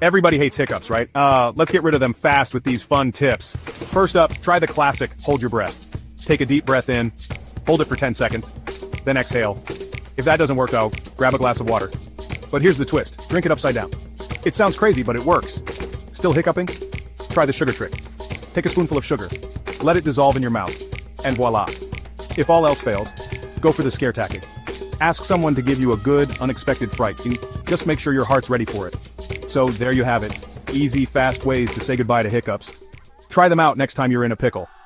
Everybody hates hiccups, right? Let's get rid of them fast with these fun tips. First up, try the classic hold your breath. Take a deep breath in, hold it for 10 seconds, then exhale. If that doesn't work though, grab a glass of water. But here's the twist, drink it upside down. It sounds crazy, but it works. Still hiccuping? Try the sugar trick. Take a spoonful of sugar, let it dissolve in your mouth, and voila. If all else fails, go for the scare tactic. Ask someone to give you a good, unexpected fright, and just make sure your heart's ready for it. So there you have it. Easy, fast ways to say goodbye to hiccups. Try them out next time you're in a pickle.